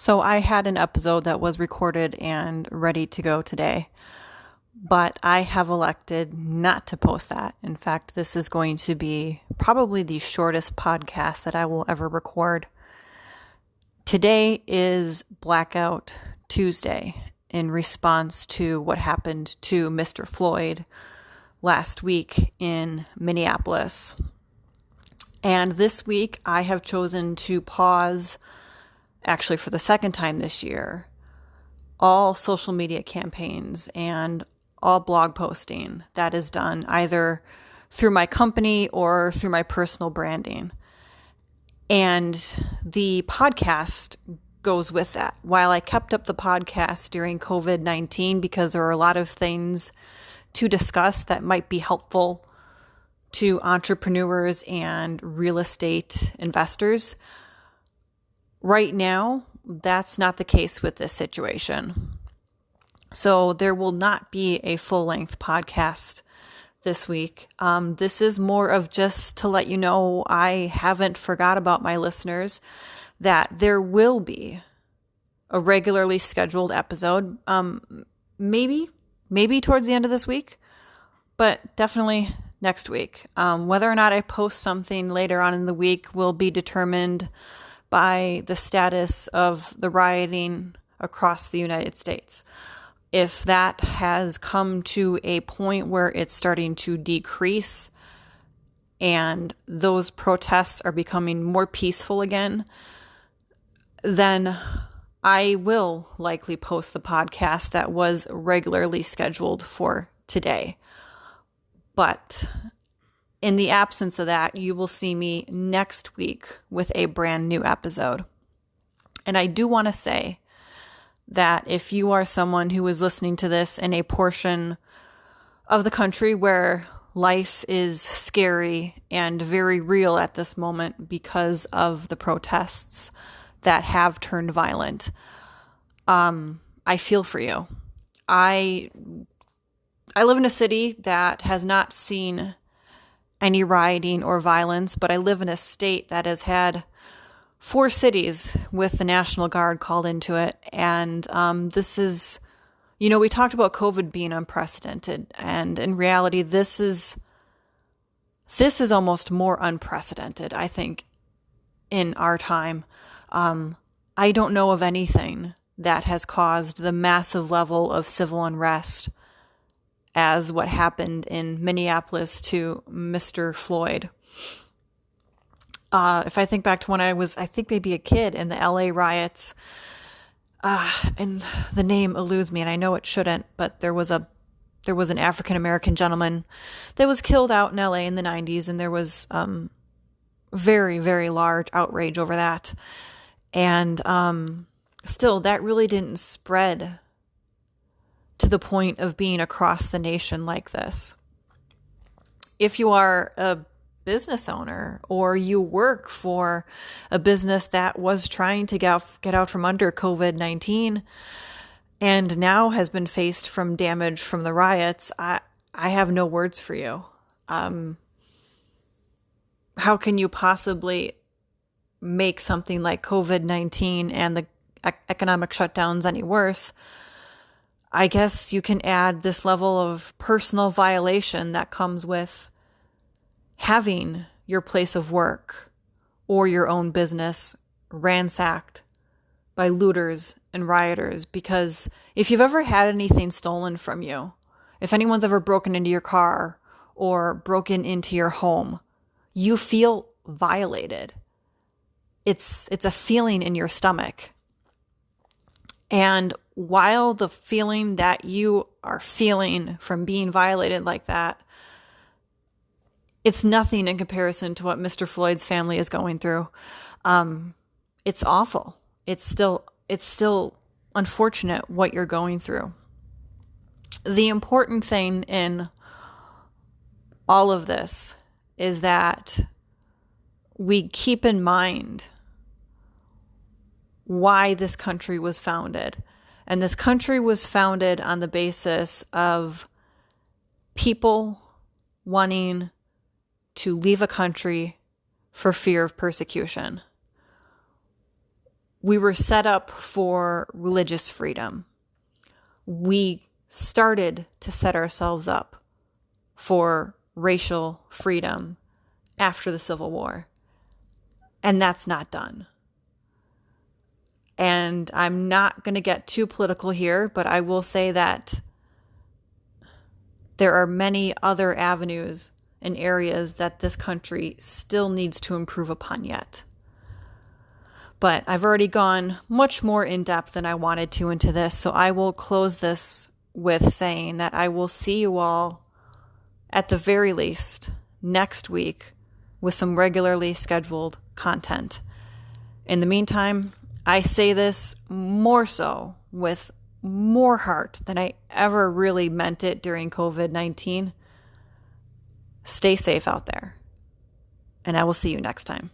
So I had an episode that was recorded and ready to go today, but I have elected not to post that. In fact, this is going to be probably the shortest podcast that I will ever record. Today is Blackout Tuesday in response to what happened to Mr. Floyd last week in Minneapolis. And this week I have chosen to pause, actually for the second time this year, all social media campaigns and all blog posting that is done either through my company or through my personal branding. And the podcast goes with that. While I kept up the podcast during COVID-19 because there are a lot of things to discuss that might be helpful to entrepreneurs and real estate investors, right now, that's not the case with this situation. So there will not be a full-length podcast this week. This is more of just to let you know I haven't forgot about my listeners, that there will be a regularly scheduled episode, maybe towards the end of this week, but definitely next week. Whether or not I post something later on in the week will be determined by the status of the rioting across the United States. If that has come to a point where it's starting to decrease and those protests are becoming more peaceful again, then I will likely post the podcast that was regularly scheduled for today. But in the absence of that, you will see me next week with a brand new episode. And I do want to say that if you are someone who is listening to this in a portion of the country where life is scary and very real at this moment because of the protests that have turned violent, I feel for you. I live in a city that has not seen any rioting or violence, but I live in a state that has had 4 cities with the National Guard called into it. And this is, we talked about COVID being unprecedented. And in reality, this is almost more unprecedented, I think, in our time. I don't know of anything that has caused the massive level of civil unrest as what happened in Minneapolis to Mr. Floyd. If I think back to when I was, I think maybe a kid in the LA riots, and the name eludes me and I know it shouldn't, but there was an African-American gentleman that was killed out in LA in the 90s, and there was very, very large outrage over that. And still, that really didn't spread to the point of being across the nation like this. If you are a business owner or you work for a business that was trying to get out from under COVID-19 and now has been faced from damage from the riots, I have no words for you. How can you possibly make something like COVID-19 and the economic shutdowns any worse? I guess you can add this level of personal violation that comes with having your place of work or your own business ransacked by looters and rioters. Because if you've ever had anything stolen from you, if anyone's ever broken into your car or broken into your home, you feel violated. It's a feeling in your stomach. And while the feeling that you are feeling from being violated like that, it's nothing in comparison to what Mr. Floyd's family is going through. It's awful. It's still unfortunate what you're going through. The important thing in all of this is that we keep in mind why this country was founded. And this country was founded on the basis of people wanting to leave a country for fear of persecution. We were set up for religious freedom. We started to set ourselves up for racial freedom after the Civil War. And that's not done. And I'm not going to get too political here, but I will say that there are many other avenues and areas that this country still needs to improve upon yet. But I've already gone much more in depth than I wanted to into this, so I will close this with saying that I will see you all at the very least next week with some regularly scheduled content. In the meantime, I say this more so with more heart than I ever really meant it during COVID-19. Stay safe out there, and I will see you next time.